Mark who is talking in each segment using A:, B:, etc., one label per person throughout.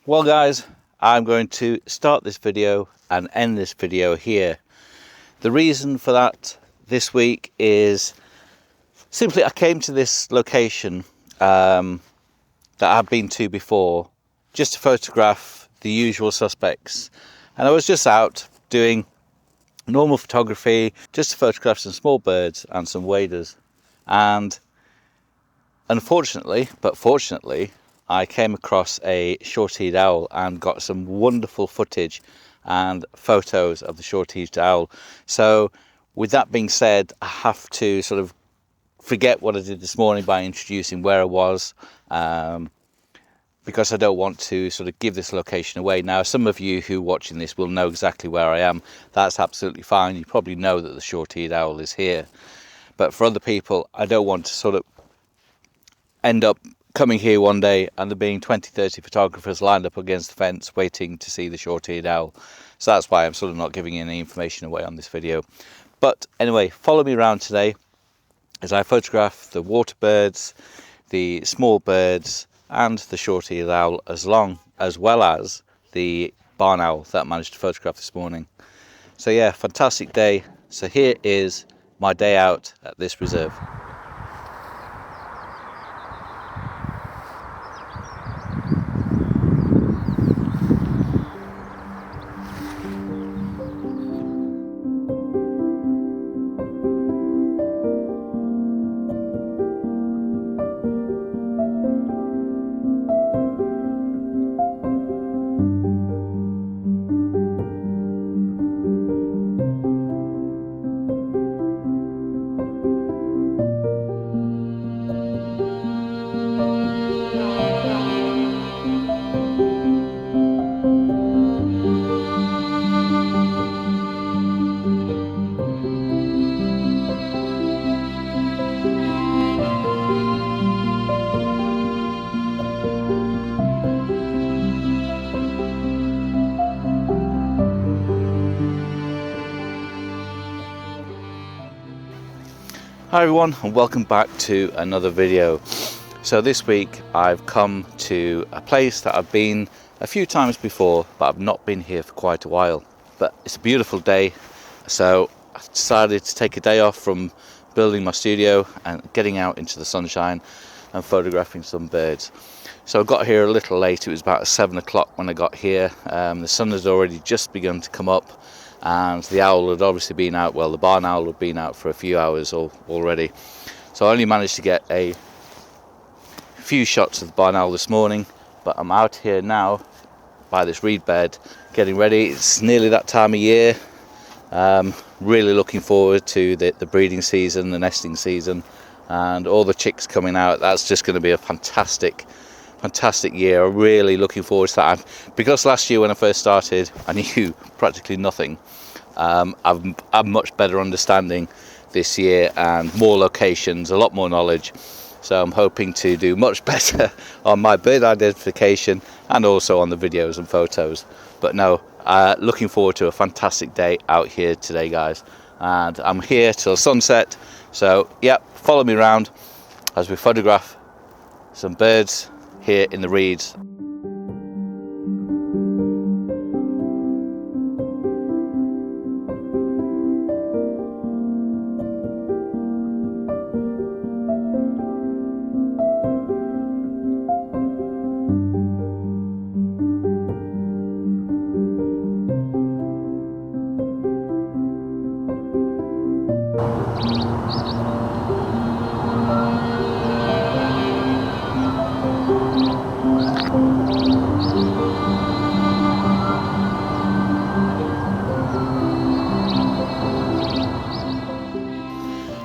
A: Well guys, I'm going to start this video and end this video here. The reason for that this week is simply I came to this location that I've been to before just to photograph the usual suspects, and I was just out doing normal photography just to photograph some small birds and some waders, and unfortunately, but fortunately, I came across a short-eared owl and got some wonderful footage and photos of the short-eared owl. So with that being said, I have to sort of forget what I did this morning by introducing where I was, because I don't want to sort of give this location away. Now, some of you who are watching this will know exactly where I am. That's absolutely fine. You probably know that the short-eared owl is here. But for other people, I don't want to sort of end up coming here one day and there being 20-30 photographers lined up against the fence waiting to see the short-eared owl. So that's why I'm sort of not giving any information away on this video. But anyway, follow me around today as I photograph the water birds, the small birds and the short-eared owl, as well as the barn owl that I managed to photograph this morning. So yeah, fantastic day. So here is my day out at this reserve. Hi everyone, and welcome back to another video. So this week I've come to a place that I've been a few times before, but I've not been here for quite a while. But it's a beautiful day, so I decided to take a day off from building my studio and getting out into the sunshine and photographing some birds. So I got here a little late. It was about 7 o'clock when I got here. The sun had already just begun to come up, and the owl had obviously been out, well, the barn owl had been out for a few hours already. So I only managed to get a few shots of the barn owl this morning, but I'm out here now by this reed bed getting ready. It's nearly that time of year. Really looking forward to the breeding season, the nesting season, and all the chicks coming out. That's just going to be a fantastic year. I'm really looking forward to that, because last year when I first started I knew practically nothing. I've much better understanding this year and more locations, a lot more knowledge, so I'm hoping to do much better on my bird identification and also on the videos and photos. But no, looking forward to a fantastic day out here today, guys, and I'm here till sunset. So yeah, follow me around as we photograph some birds here in the reeds.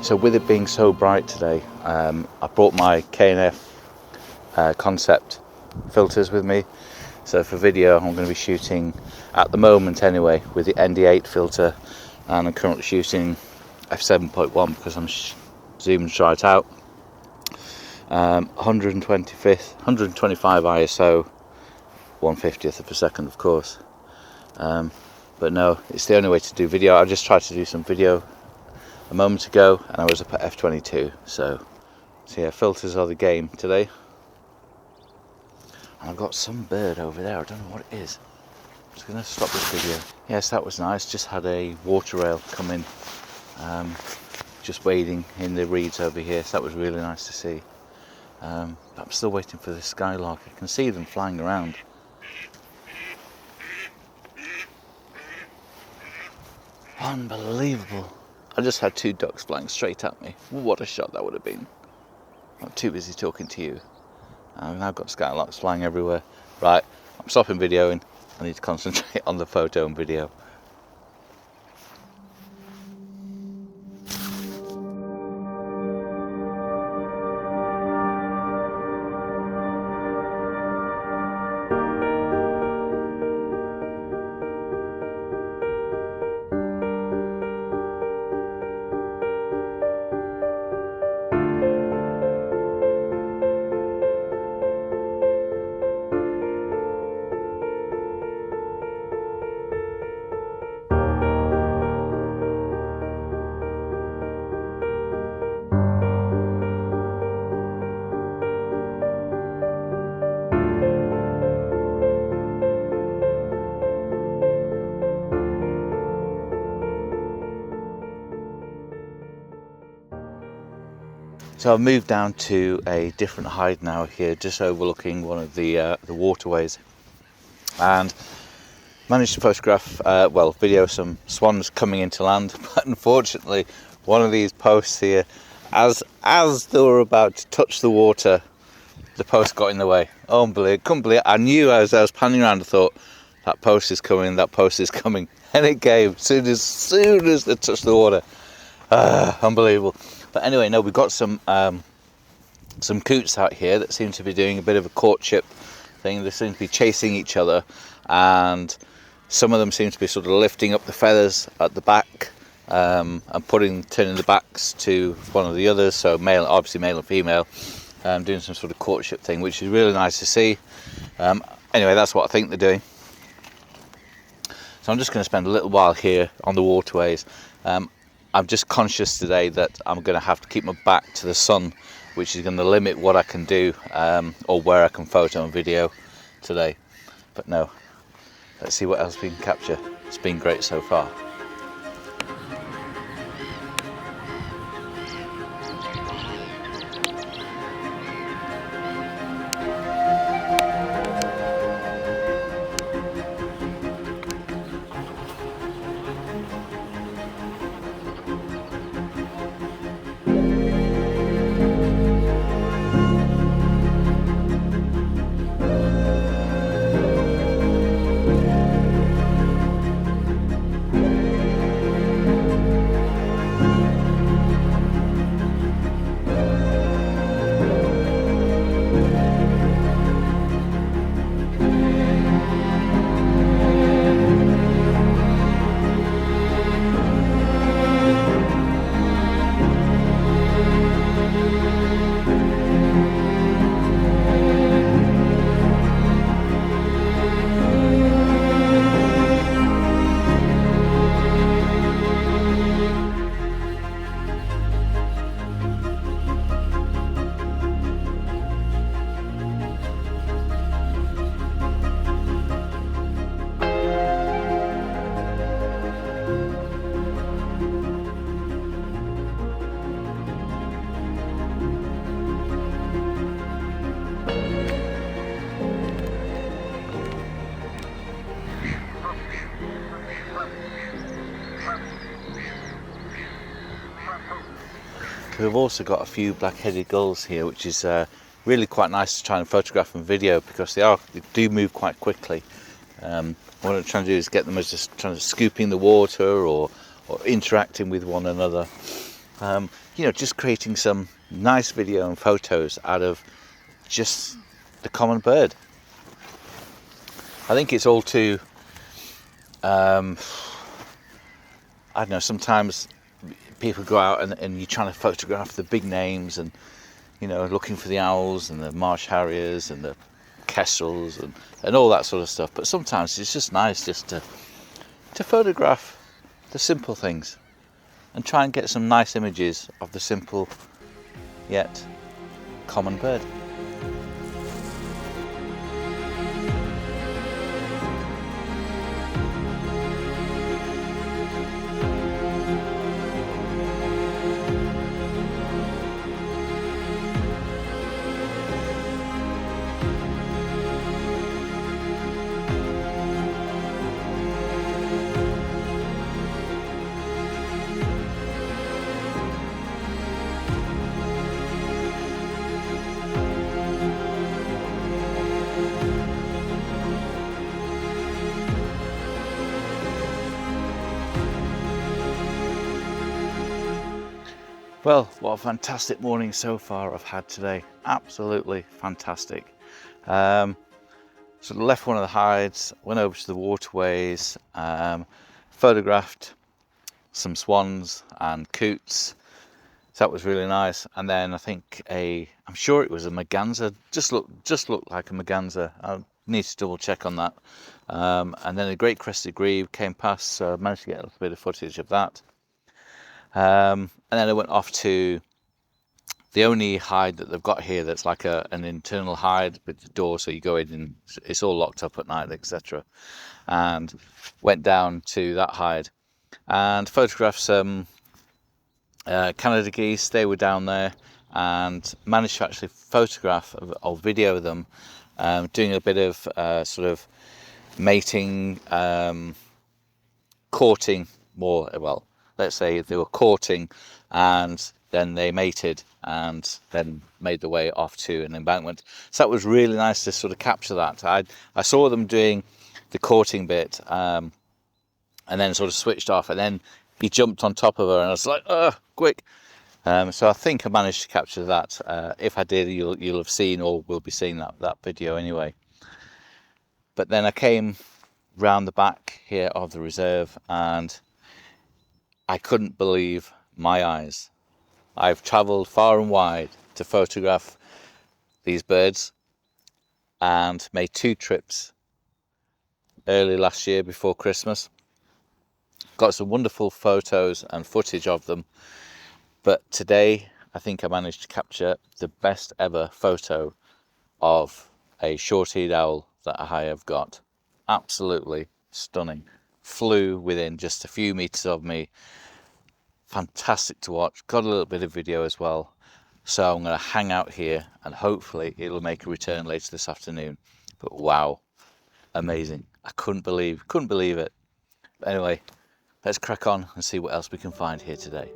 A: So with it being so bright today, I brought my K&F concept filters with me. So for video I'm going to be shooting, at the moment anyway, with the ND8 filter, and I'm currently shooting f7.1 because I'm zoomed right out. 125 ISO, 1/50th of a second, of course. But no, it's the only way to do video. I just tried to do some video a moment ago and I was up at f22. So yeah, filters are the game today. And I've got some bird over there, I don't know what it is. I'm just going to stop this video. Yes, that was nice. Just had a water rail come in, just wading in the reeds over here, so that was really nice to see. But I'm still waiting for the skylark. I can see them flying around. Unbelievable. I just had 2 ducks flying straight at me. What a shot that would have been. I'm too busy talking to you. I've now got skylarks flying everywhere. Right, I'm stopping videoing. I need to concentrate on the photo and video. So I've moved down to a different height now here, just overlooking one of the waterways, and managed to photograph, video some swans coming into land. But unfortunately, one of these posts here, as they were about to touch the water, the post got in the way. Unbelievable! Couldn't believe it. I knew as I was panning around, I thought that post is coming, that post is coming, and it came soon as they touched the water. Unbelievable. But anyway, no, we've got some coots out here that seem to be doing a bit of a courtship thing. They seem to be chasing each other, and some of them seem to be sort of lifting up the feathers at the back and turning the backs to one of the others. So obviously male and female, doing some sort of courtship thing, which is really nice to see. Anyway, that's what I think they're doing. So I'm just going to spend a little while here on the waterways. I'm just conscious today that I'm going to have to keep my back to the sun, which is going to limit what I can do or where I can photo and video today. But no, let's see what else we can capture. It's been great so far. We've also got a few black-headed gulls here, which is really quite nice to try and photograph and video, because they do move quite quickly. What I'm trying to do is get them as just trying to scooping the water or interacting with one another. Just creating some nice video and photos out of just the common bird. I think it's all too, I don't know, sometimes people go out and you're trying to photograph the big names and, looking for the owls and the marsh harriers and the kestrels and all that sort of stuff. But sometimes it's just nice just to photograph the simple things and try and get some nice images of the simple yet common bird. Well, what a fantastic morning so far I've had today. Absolutely fantastic. So left one of the hides, went over to the waterways, photographed some swans and coots. So that was really nice. And then I think I'm sure it was a merganser. Just looked like a merganser. I need to double check on that. And then a great crested grebe came past, so I managed to get a little bit of footage of that. And then I went off to the only hide that they've got here that's like an internal hide with the door, so you go in and it's all locked up at night, etc. And went down to that hide and photographed some Canada geese. They were down there, and managed to actually photograph or video them doing a bit of sort of mating, courting more. Well, let's say they were courting and then they mated and then made the way off to an embankment. So that was really nice to sort of capture that. I saw them doing the courting bit and then sort of switched off, and then he jumped on top of her and I was like, quick. So I think I managed to capture that. If I did, you'll have seen, or will be seeing that video anyway. But then I came round the back here of the reserve and I couldn't believe my eyes. I've travelled far and wide to photograph these birds and made 2 trips early last year before Christmas. Got some wonderful photos and footage of them, but today I think I managed to capture the best ever photo of a short-eared owl that I have got. Absolutely stunning. Flew within just a few meters of me. Fantastic to watch. Got a little bit of video as well. So I'm going to hang out here and hopefully it'll make a return later this afternoon. But wow, amazing. I couldn't believe it. But anyway, let's crack on and see what else we can find here today.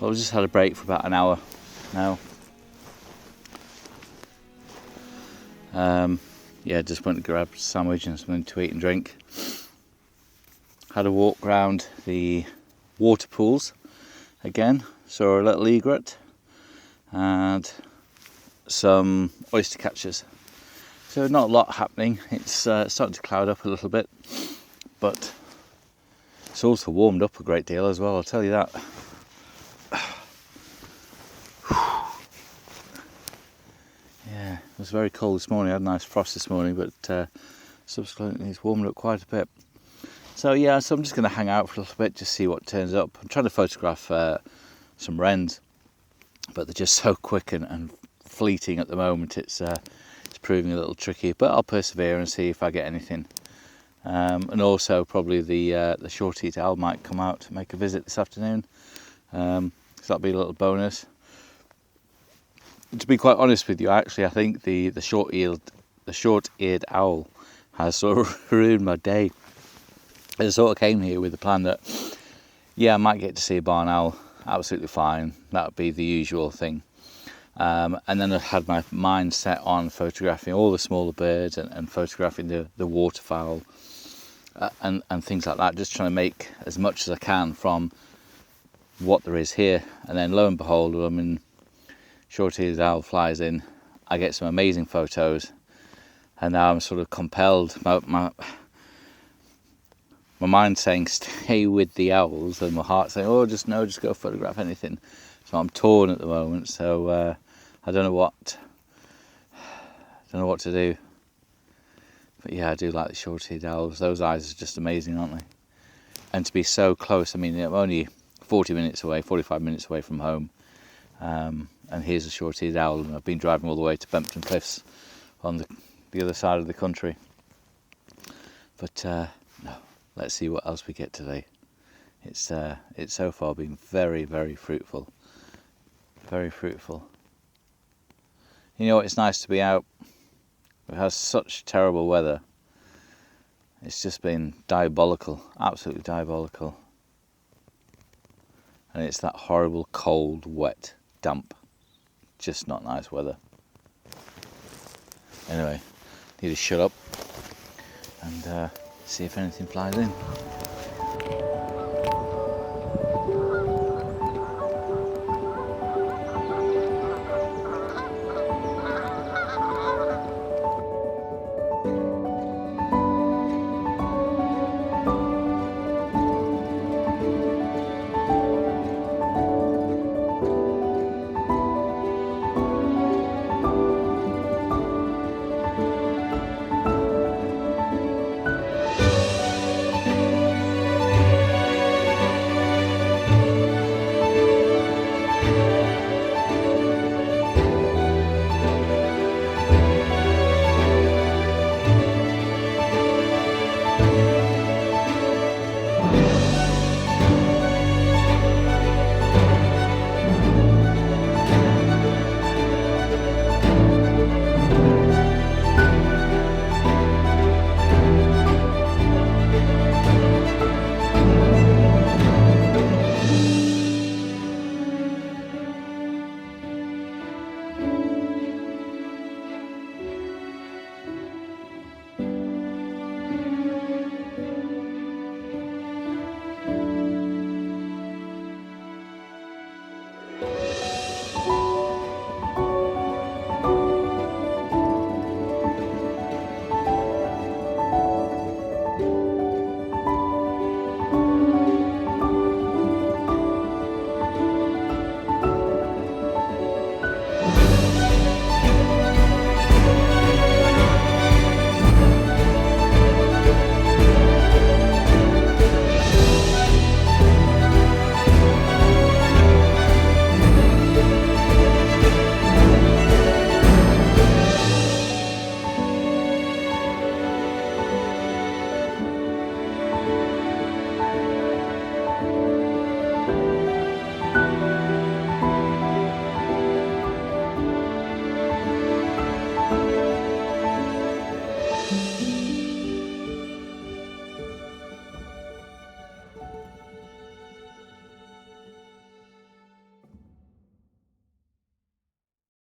A: Well, we just had a break for about an hour now. Yeah, just went to grab a sandwich and something to eat and drink. Had a walk around the water pools again, saw a little egret and some oyster catchers. So not a lot happening. It's starting to cloud up a little bit, but it's also warmed up a great deal as well, I'll tell you that. Yeah, it was very cold this morning. I had a nice frost this morning, but subsequently it's warmed up quite a bit. So yeah, so I'm just going to hang out for a little bit, just see what turns up. I'm trying to photograph some wrens, but they're just so quick and fleeting at the moment. It's proving a little tricky, but I'll persevere and see if I get anything. And also probably the short-eared owl might come out to make a visit this afternoon. So that'll be a little bonus. To be quite honest with you, actually, I think the short-eared owl has sort of ruined my day. I sort of came here with the plan that, yeah, I might get to see a barn owl, absolutely fine. That would be the usual thing. And then I had my mind set on photographing all the smaller birds and photographing the waterfowl and things like that, just trying to make as much as I can from what there is here. And then lo and behold, I mean, short-eared owl flies in, I get some amazing photos, and now I'm sort of compelled, my mind's saying stay with the owls, and my heart's saying, oh, just go photograph anything. So I'm torn at the moment, so I don't know what to do. But yeah, I do like the short-eared owls. Those eyes are just amazing, aren't they? And to be so close, I mean, I'm only 45 minutes away from home. And here's a short-eared owl, and I've been driving all the way to 𝘀𝗵cie Cliffs on the other side of the country. But no, let's see what else we get today. It's so far been very, very fruitful. Very fruitful. You know, it's nice to be out. We've had such terrible weather. It's just been diabolical, absolutely diabolical. And it's that horrible, cold, wet, damp. Just not nice weather. Anyway, need to shut up and see if anything flies in.